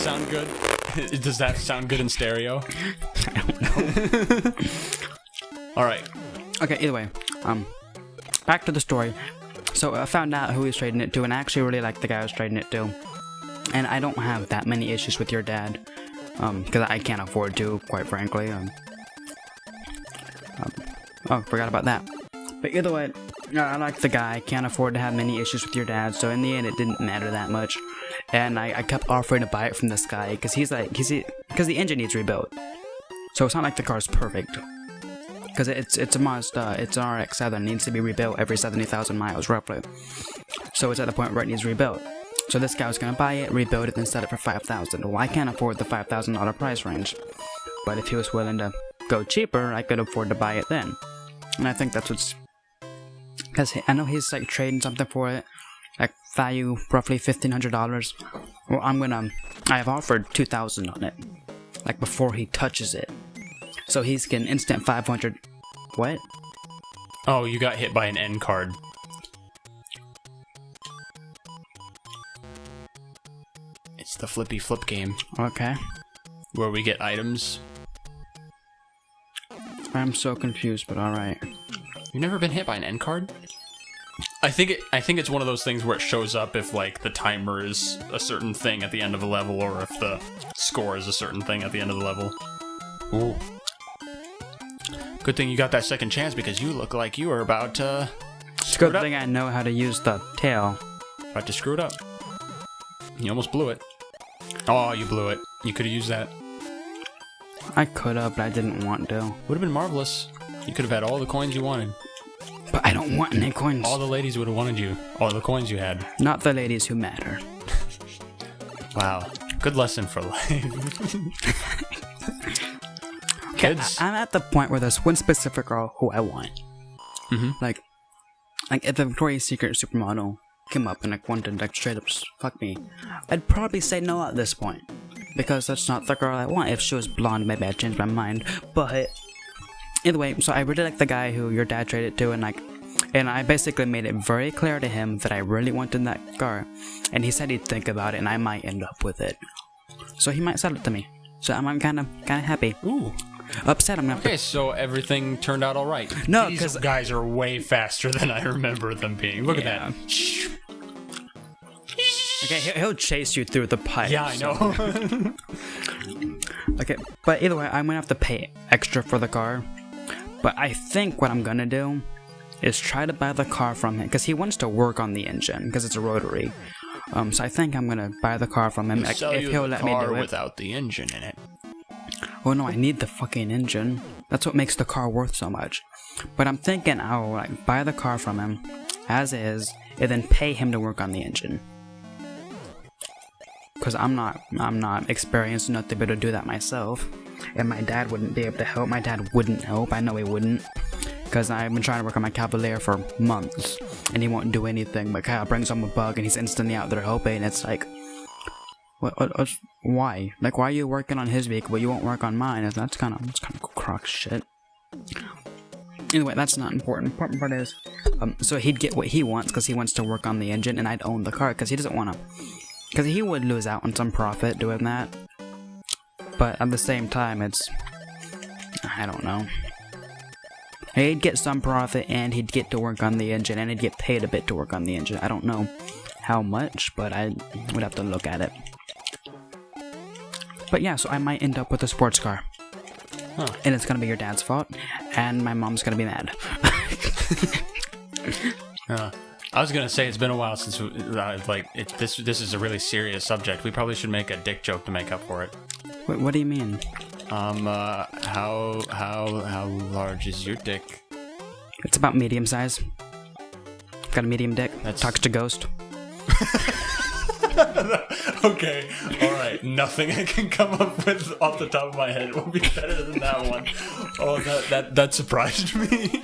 sound good? Does that sound good in stereo? I don't know. All right. Okay, either way, back to the story. So I found out who he was trading it to, and I actually really like the guy I was trading it to. And I don't have that many issues with your dad, because I can't afford to, quite frankly. Oh, forgot about that. But either way, I like the guy. Can't afford to have many issues with your dad, so in the end, it didn't matter that much. And I kept offering to buy it from this guy, because because the engine needs rebuilt. So it's not like the car's perfect. Because it's a Mazda, it's an RX-7, it needs to be rebuilt every 70,000 miles, roughly. So it's at the point where it needs rebuilt. So this guy was going to buy it, rebuild it, and sell it for $5,000. Well, I can't afford the $5,000 price range. But if he was willing to go cheaper, I could afford to buy it then. And I think that's what's... Because I know he's like trading something for it, like value roughly $1,500. Well, I have offered $2,000 on it, like before he touches it. So he's getting instant 500. What? Oh, you got hit by an end card. It's the flippy flip game. Okay. Where we get items. I'm so confused, but alright. You've never been hit by an end card? I think it's one of those things where it shows up if like the timer is a certain thing at the end of a level, or if the score is a certain thing at the end of the level. Ooh. Good thing you got that second chance, because you look like you are about to screw it up. Good thing I know how to use the tail. About to screw it up. You almost blew it. Oh, you blew it. You could have used that. I could have, but I didn't want to. Would have been marvelous. You could have had all the coins you wanted. But I don't want any coins. All the ladies would have wanted you. All the coins you had. Not the ladies who matter. Wow. Good lesson for life. Kids. I'm at the point where there's one specific girl who I want. Mm-hmm. Like if the Victoria's Secret supermodel came up and like wanted to like straight up fuck me, I'd probably say no at this point, because that's not the girl I want. If she was blonde, maybe I'd change my mind. But either way, so I really like the guy who your dad traded to, and I basically made it very clear to him that I really wanted that car, and he said he'd think about it, and I might end up with it. So he might sell it to me. So I'm kind of happy. Ooh. Upset, I'm not. Okay, so everything turned out all right. No, these because guys are way faster than I remember them being. Look at that. Okay, he'll chase you through the pipe. Yeah, I know. Okay, but either way, I'm gonna have to pay extra for the car. But I think what I'm gonna do is try to buy the car from him, because he wants to work on the engine, because it's a rotary. So I think I'm gonna buy the car from him, if he'll let me do it. Without the engine in it. Oh no, I need the fucking engine. That's what makes the car worth so much. But I'm thinking I'll like buy the car from him, as is, and then pay him to work on the engine. Because I'm not experienced enough to be able to do that myself. And my dad wouldn't be able to help. My dad wouldn't help. I know he wouldn't. Because I've been trying to work on my Cavalier for months, and he won't do anything. But Kyle brings home a bug, and he's instantly out there helping. And it's like, why? Like, why are you working on his vehicle, but you won't work on mine? That's kind of crock shit. Anyway, that's not important. Important part is, so he'd get what he wants because he wants to work on the engine, and I'd own the car because he doesn't want to. Because he would lose out on some profit doing that. But at the same time, I don't know. He'd get some profit, and he'd get to work on the engine, and he'd get paid a bit to work on the engine. I don't know how much, but I would have to look at it. But yeah, so I might end up with a sports car. Huh. And it's gonna be your dad's fault, and my mom's gonna be mad. I was gonna say it's been a while since this is a really serious subject. We probably should make a dick joke to make up for it. What do you mean? How large is your dick? It's about medium size. Got a medium dick. Talks to ghost. Okay, alright. Nothing I can come up with off the top of my head will be better than that one. Oh, that surprised me.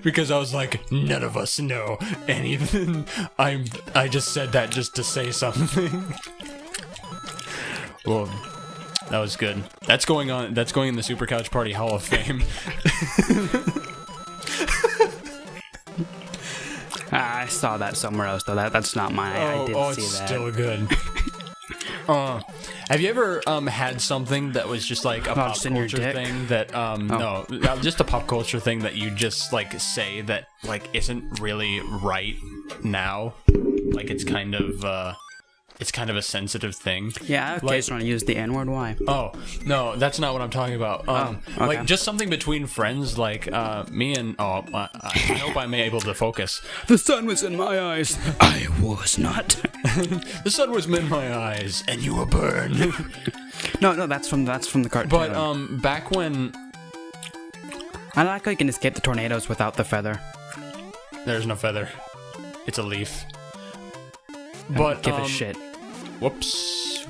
Because I was like, none of us know anything. I just said that just to say something. Well, that was good. That's going in the SuperCouchParty Hall of Fame. I saw that somewhere else though. That's not mine. I did see that. It's still good. Have you ever had something that was just like a pop just in your culture dick? thing that no, just a pop culture thing that you just like say that like isn't really right now? Like it's kind of a sensitive thing. Yeah, I occasionally use the N-word. Why? Oh, no, that's not what I'm talking about. okay. Like, just something between friends, like, me and... Oh, I hope I'm able to focus. The sun was in my eyes. I was not. The sun was in my eyes, and you were burned. No, that's from the cartoon. But, back when... I like how you can escape the tornadoes without the feather. There's no feather. It's a leaf. But, Give a shit. Whoops.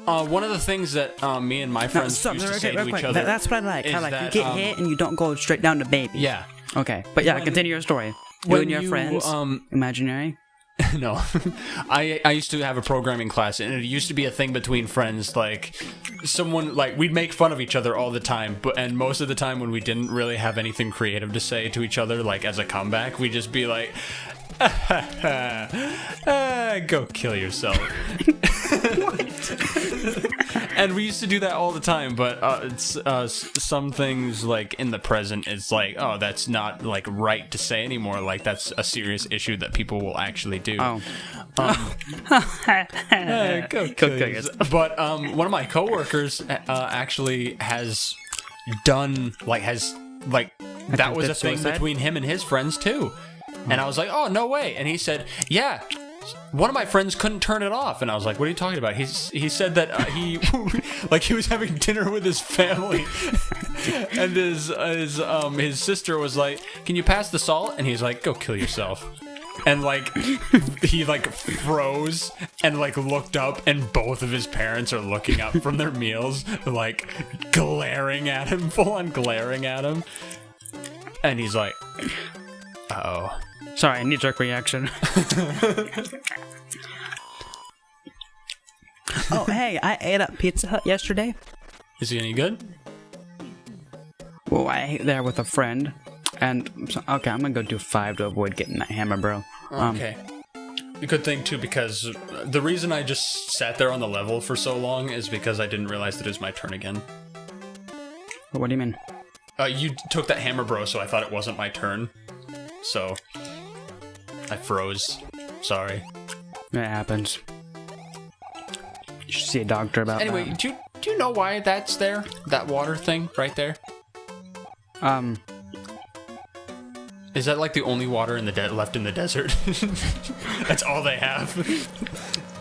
One of the things that me and my friends used to say to each other... That's what I like. I like that, you get hit and you don't go straight down to baby. Yeah. Okay, but yeah, continue your story. You and your friends, imaginary? No. I used to have a programming class, and it used to be a thing between friends, like, someone, like, we'd make fun of each other all the time, and most of the time when we didn't really have anything creative to say to each other, like, as a comeback, we'd just be like... go kill yourself. And we used to do that all the time, but it's some things like in the present it's like, oh, that's not like right to say anymore, like that's a serious issue that people will actually do. Go kill yourself. But one of my coworkers actually has done that was a thing between him and his friends too. And I was like, oh, no way. And he said, yeah, one of my friends couldn't turn it off. And I was like, what are you talking about? He said that he was having dinner with his family. And his sister was like, can you pass the salt? And he's like, go kill yourself. And like he like froze and like looked up, and both of his parents are looking up from their meals, like glaring at him, full on glaring at him. And he's like, uh-oh. Sorry, knee-jerk reaction. Oh, hey, I ate at Pizza Hut yesterday. Is he any good? Well, I ate there with a friend, and okay, I'm gonna go do 5 to avoid getting that hammer, bro. Okay. A good thing too, because the reason I just sat there on the level for so long is because I didn't realize that it was my turn again. What do you mean? You took that hammer, bro, so I thought it wasn't my turn. So I froze. Sorry. It happens. You should see a doctor about that. Anyway, do you know why that's there? That water thing right there? Is that like the only water in the left in the desert? That's all they have.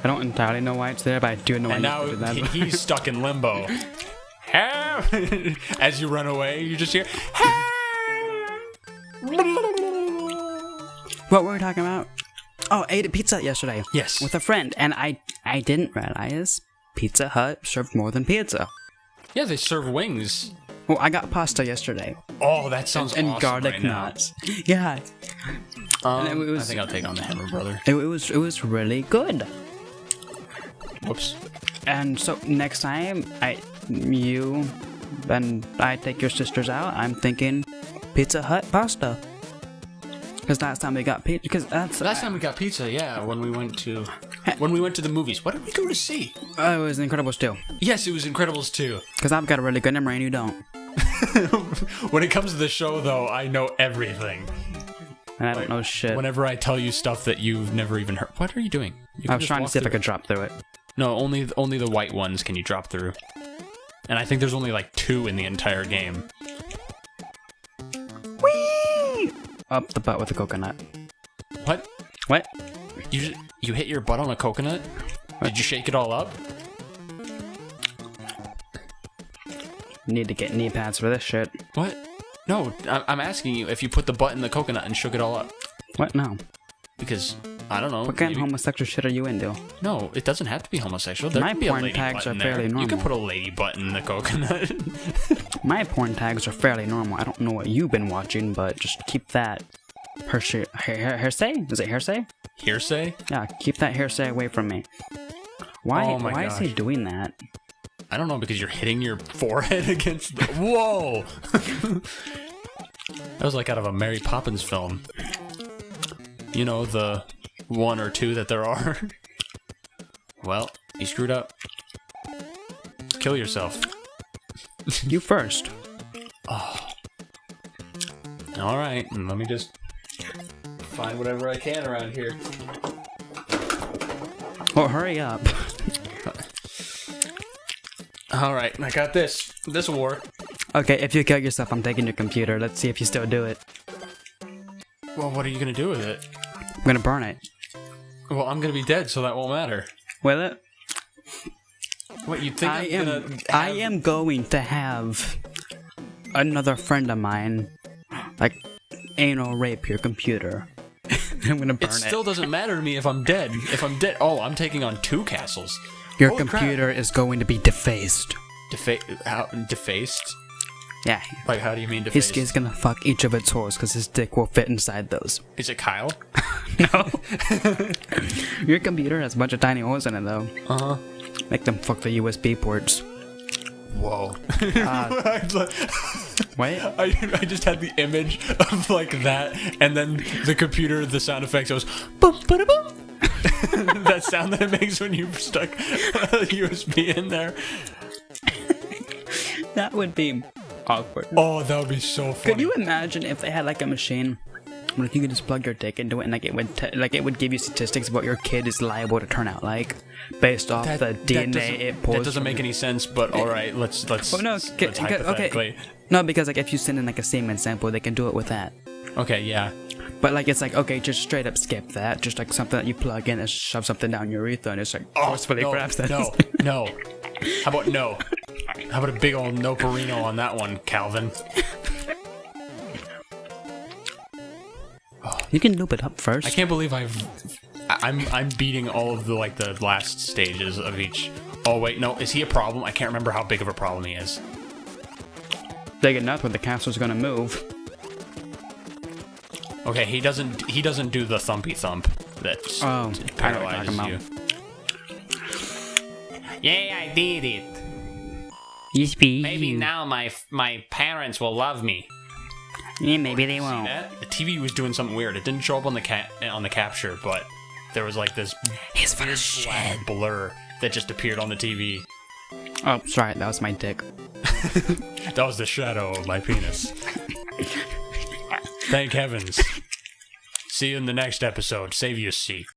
I don't entirely know why it's there, but I do know why. And now he's stuck in limbo. As you run away, you just hear. What were we talking about? Oh, I ate at Pizza Hut yesterday. Yes. With a friend, and I didn't realize Pizza Hut served more than pizza. Yeah, they serve wings. Well, I got pasta yesterday. Oh, that sounds awesome. And garlic right nuts. Yeah. I think I'll take on the hammer, brother. It was really good. Whoops. And so next time you and I take your sisters out, I'm thinking Pizza Hut pasta. Because last time we got pizza. Because that's last time we got pizza. Yeah, when we went to the movies. What did we go to see? It was Incredibles 2. Yes, it was Incredibles 2. Because I've got a really good memory and you don't. When it comes to the show, though, I know everything. And I don't know shit. Whenever I tell you stuff that you've never even heard. What are you doing? I was trying to see if I could drop through it. No, only the white ones can you drop through. And I think there's only like 2 in the entire game. Whee! Up the butt with a coconut. What? What? You hit your butt on a coconut? What? Did you shake it all up? Need to get knee pads for this shit. What? No, I'm asking you if you put the butt in the coconut and shook it all up. What? No. Because, I don't know. What kind of homosexual shit are you into? No, it doesn't have to be homosexual. There My can be porn a lady tags butt are in fairly there. normal. You can put a lady butt in the coconut. My porn tags are fairly normal. I don't know what you've been watching, but just keep that hearsay? Is it hearsay? Hearsay? Yeah, keep that hearsay away from me. Why is he doing that? I don't know, because you're hitting your forehead against the... Whoa! That was like out of a Mary Poppins film. You know, the 1 or 2 that there are. Well, you screwed up. Kill yourself. You first. Oh. Alright, let me just find whatever I can around here. Well, hurry up. Alright, I got this. This will work. Okay, if you kill yourself, I'm taking your computer. Let's see if you still do it. Well, what are you gonna do with it? I'm gonna burn it. Well, I'm gonna be dead, so that won't matter. Will it? What, you think I am going to have another friend of mine, like, anal rape your computer. I'm gonna burn it. It still doesn't matter to me if I'm dead. If I'm dead, oh, I'm taking on 2 castles. Your Holy computer is going to be defaced. Defaced? Yeah. Like, how do you mean defaced? He's gonna fuck each of its holes because his dick will fit inside those. Is it Kyle? No. Your computer has a bunch of tiny holes in it, though. Uh-huh. Make them fuck the USB ports. Whoa. Wait? I just had the image of, like, that, and then the computer, the sound effects, goes, boom, ba-da-boom. That sound that it makes when you stuck a USB in there. That would be awkward. Oh, that would be so funny. Could you imagine if they had like a machine where you could just plug your dick into it and like it would give you statistics of what your kid is liable to turn out like based off the DNA it pulls. That doesn't make any sense, but all right, let's Oh no, hypothetically. okay. No, because like if you send in like a semen sample, they can do it with that. Okay, yeah. But like it's like okay, just straight up skip that. Just like something that you plug in and shove something down your urethra and it's like forcefully grabs that. No. How about no? How about a big old no perino on that one, Calvin? You can loop it up first. I can't believe I'm beating all of the like the last stages of each. Oh wait, no, is he a problem? I can't remember how big of a problem he is. Big enough where the castle's gonna move. Okay, he doesn't do the thumpy thump that paralyzes you. Yeah, I did it. Maybe now my parents will love me. Yeah, maybe they won't. See that? The TV was doing something weird. It didn't show up on the capture, but there was like this weird black blur that just appeared on the TV. Oh, sorry, that was my dick. That was the shadow of my penis. Thank heavens. See you in the next episode. Save your seat.